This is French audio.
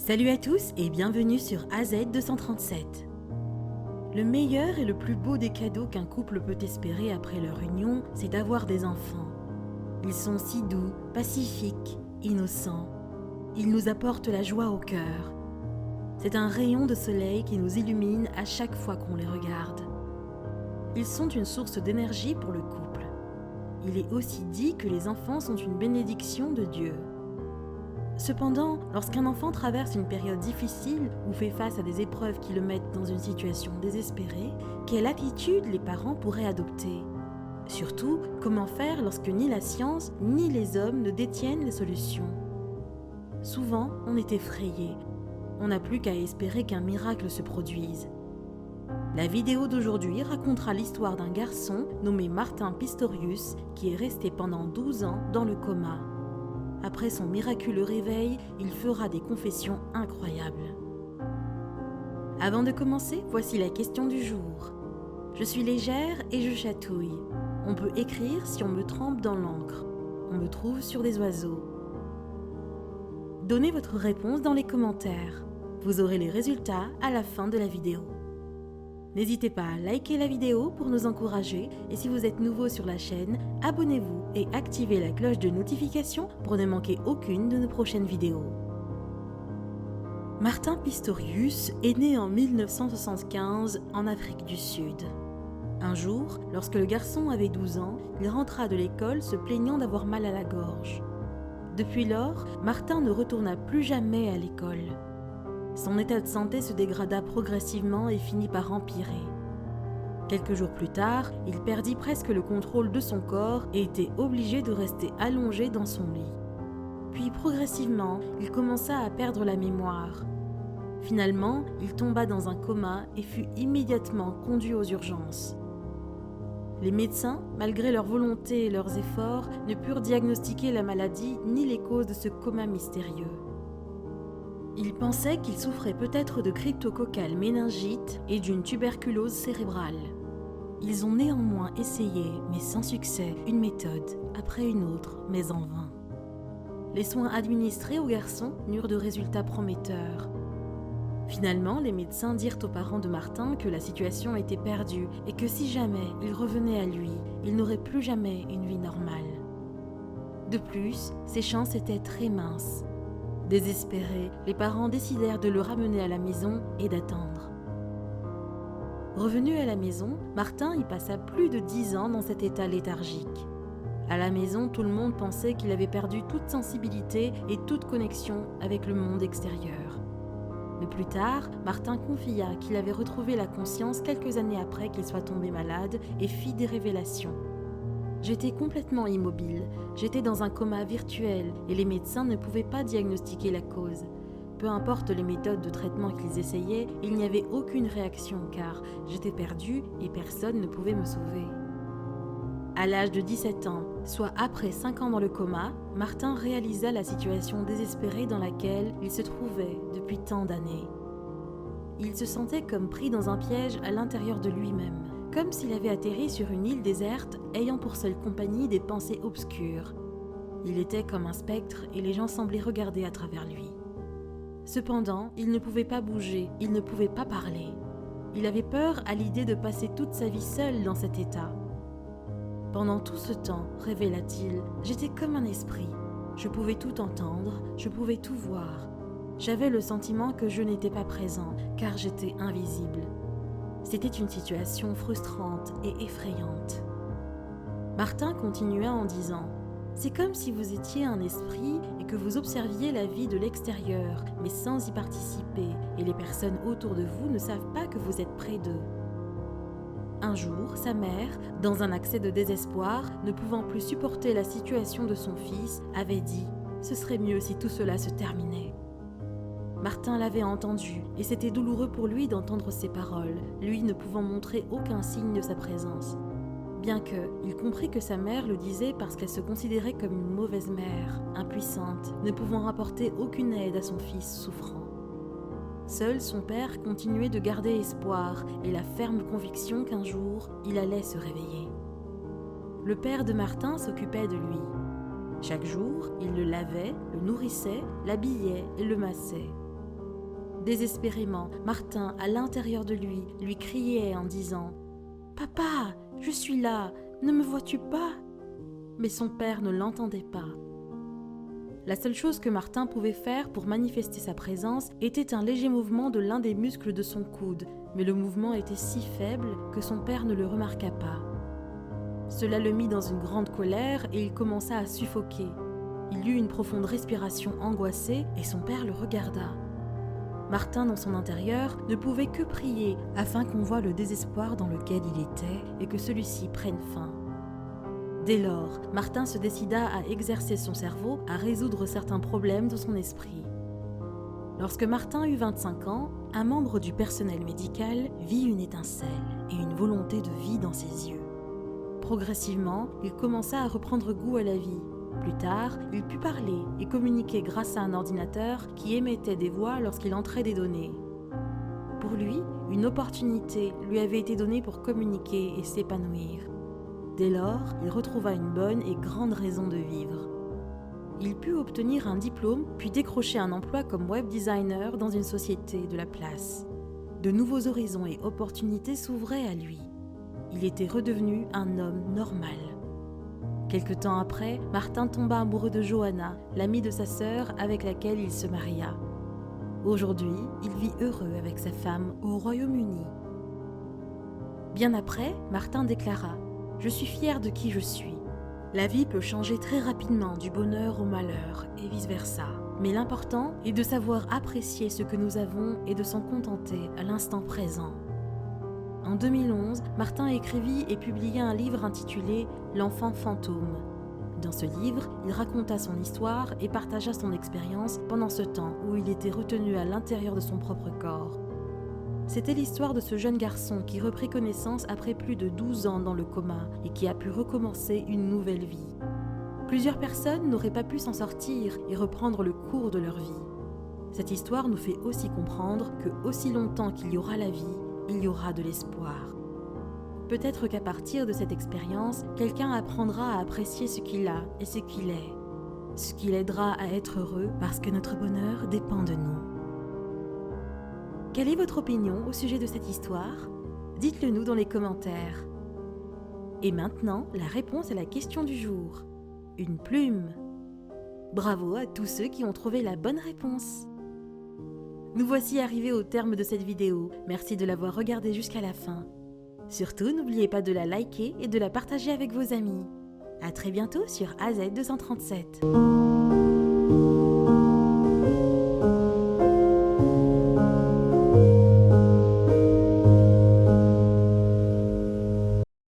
Salut à tous et bienvenue sur AZ237. Le meilleur et le plus beau des cadeaux qu'un couple peut espérer après leur union, c'est d'avoir des enfants. Ils sont si doux, pacifiques, innocents. Ils nous apportent la joie au cœur. C'est un rayon de soleil qui nous illumine à chaque fois qu'on les regarde. Ils sont une source d'énergie pour le couple. Il est aussi dit que les enfants sont une bénédiction de Dieu. Cependant, lorsqu'un enfant traverse une période difficile ou fait face à des épreuves qui le mettent dans une situation désespérée, quelle attitude les parents pourraient adopter ? Surtout, comment faire lorsque ni la science ni les hommes ne détiennent les solutions ? Souvent, on est effrayé. On n'a plus qu'à espérer qu'un miracle se produise. La vidéo d'aujourd'hui racontera l'histoire d'un garçon nommé Martin Pistorius qui est resté pendant 12 ans dans le coma. Après son miraculeux réveil, il fera des confessions incroyables. Avant de commencer, voici la question du jour. Je suis légère et je chatouille. On peut écrire si on me trempe dans l'encre. On me trouve sur des oiseaux. Donnez votre réponse dans les commentaires. Vous aurez les résultats à la fin de la vidéo. N'hésitez pas à liker la vidéo pour nous encourager et si vous êtes nouveau sur la chaîne, abonnez-vous et activez la cloche de notification pour ne manquer aucune de nos prochaines vidéos. Martin Pistorius est né en 1975 en Afrique du Sud. Un jour, lorsque le garçon avait 12 ans, il rentra de l'école se plaignant d'avoir mal à la gorge. Depuis lors, Martin ne retourna plus jamais à l'école. Son état de santé se dégrada progressivement et finit par empirer. Quelques jours plus tard, il perdit presque le contrôle de son corps et était obligé de rester allongé dans son lit. Puis progressivement, il commença à perdre la mémoire. Finalement, il tomba dans un coma et fut immédiatement conduit aux urgences. Les médecins, malgré leur volonté et leurs efforts, ne purent diagnostiquer la maladie ni les causes de ce coma mystérieux. Ils pensaient qu'il souffrait peut-être de cryptococcale méningite et d'une tuberculose cérébrale. Ils ont néanmoins essayé, mais sans succès, une méthode, après une autre, mais en vain. Les soins administrés au garçon n'eurent de résultats prometteurs. Finalement, les médecins dirent aux parents de Martin que la situation était perdue et que si jamais il revenait à lui, il n'aurait plus jamais une vie normale. De plus, ses chances étaient très minces. Désespérés, les parents décidèrent de le ramener à la maison et d'attendre. Revenu à la maison, Martin y passa plus de 10 ans dans cet état léthargique. À la maison, tout le monde pensait qu'il avait perdu toute sensibilité et toute connexion avec le monde extérieur. Mais plus tard, Martin confia qu'il avait retrouvé la conscience quelques années après qu'il soit tombé malade et fit des révélations. J'étais complètement immobile, j'étais dans un coma virtuel et les médecins ne pouvaient pas diagnostiquer la cause. Peu importe les méthodes de traitement qu'ils essayaient, il n'y avait aucune réaction car j'étais perdu et personne ne pouvait me sauver. À l'âge de 17 ans, soit après 5 ans dans le coma, Martin réalisa la situation désespérée dans laquelle il se trouvait depuis tant d'années. Il se sentait comme pris dans un piège à l'intérieur de lui-même. Comme s'il avait atterri sur une île déserte, ayant pour seule compagnie des pensées obscures. Il était comme un spectre et les gens semblaient regarder à travers lui. Cependant, il ne pouvait pas bouger, il ne pouvait pas parler. Il avait peur à l'idée de passer toute sa vie seul dans cet état. Pendant tout ce temps, révéla-t-il, j'étais comme un esprit. Je pouvais tout entendre, je pouvais tout voir. J'avais le sentiment que je n'étais pas présent, car j'étais invisible. C'était une situation frustrante et effrayante. Martin continua en disant « C'est comme si vous étiez un esprit et que vous observiez la vie de l'extérieur, mais sans y participer, et les personnes autour de vous ne savent pas que vous êtes près d'eux. » Un jour, sa mère, dans un accès de désespoir, ne pouvant plus supporter la situation de son fils, avait dit « Ce serait mieux si tout cela se terminait. » Martin l'avait entendu, et c'était douloureux pour lui d'entendre ces paroles, lui ne pouvant montrer aucun signe de sa présence. Bien que, il comprit que sa mère le disait parce qu'elle se considérait comme une mauvaise mère, impuissante, ne pouvant apporter aucune aide à son fils souffrant. Seul son père continuait de garder espoir et la ferme conviction qu'un jour, il allait se réveiller. Le père de Martin s'occupait de lui. Chaque jour, il le lavait, le nourrissait, l'habillait et le massait. Désespérément, Martin, à l'intérieur de lui criait en disant « Papa, je suis là, ne me vois-tu pas ?» Mais son père ne l'entendait pas. La seule chose que Martin pouvait faire pour manifester sa présence était un léger mouvement de l'un des muscles de son coude, mais le mouvement était si faible que son père ne le remarqua pas. Cela le mit dans une grande colère et il commença à suffoquer. Il eut une profonde respiration angoissée et son père le regarda. Martin, dans son intérieur, ne pouvait que prier afin qu'on voie le désespoir dans lequel il était et que celui-ci prenne fin. Dès lors, Martin se décida à exercer son cerveau à résoudre certains problèmes de son esprit. Lorsque Martin eut 25 ans, un membre du personnel médical vit une étincelle et une volonté de vie dans ses yeux. Progressivement, il commença à reprendre goût à la vie. Plus tard, il put parler et communiquer grâce à un ordinateur qui émettait des voix lorsqu'il entrait des données. Pour lui, une opportunité lui avait été donnée pour communiquer et s'épanouir. Dès lors, il retrouva une bonne et grande raison de vivre. Il put obtenir un diplôme puis décrocher un emploi comme web designer dans une société de la place. De nouveaux horizons et opportunités s'ouvraient à lui. Il était redevenu un homme normal. Quelque temps après, Martin tomba amoureux de Johanna, l'amie de sa sœur avec laquelle il se maria. Aujourd'hui, il vit heureux avec sa femme au Royaume-Uni. Bien après, Martin déclara « Je suis fier de qui je suis. La vie peut changer très rapidement du bonheur au malheur et vice-versa. Mais l'important est de savoir apprécier ce que nous avons et de s'en contenter à l'instant présent. » En 2011, Martin écrivit et publia un livre intitulé « L'enfant fantôme ». Dans ce livre, il raconta son histoire et partagea son expérience pendant ce temps où il était retenu à l'intérieur de son propre corps. C'était l'histoire de ce jeune garçon qui reprit connaissance après plus de 12 ans dans le coma et qui a pu recommencer une nouvelle vie. Plusieurs personnes n'auraient pas pu s'en sortir et reprendre le cours de leur vie. Cette histoire nous fait aussi comprendre que aussi longtemps qu'il y aura la vie, il y aura de l'espoir. Peut-être qu'à partir de cette expérience, quelqu'un apprendra à apprécier ce qu'il a et ce qu'il est, ce qui l'aidera à être heureux parce que notre bonheur dépend de nous. Quelle est votre opinion au sujet de cette histoire ? Dites-le nous dans les commentaires. Et maintenant, la réponse à la question du jour. Une plume. Bravo à tous ceux qui ont trouvé la bonne réponse. Nous voici arrivés au terme de cette vidéo. Merci de l'avoir regardée jusqu'à la fin. Surtout, n'oubliez pas de la liker et de la partager avec vos amis. À très bientôt sur AZ237.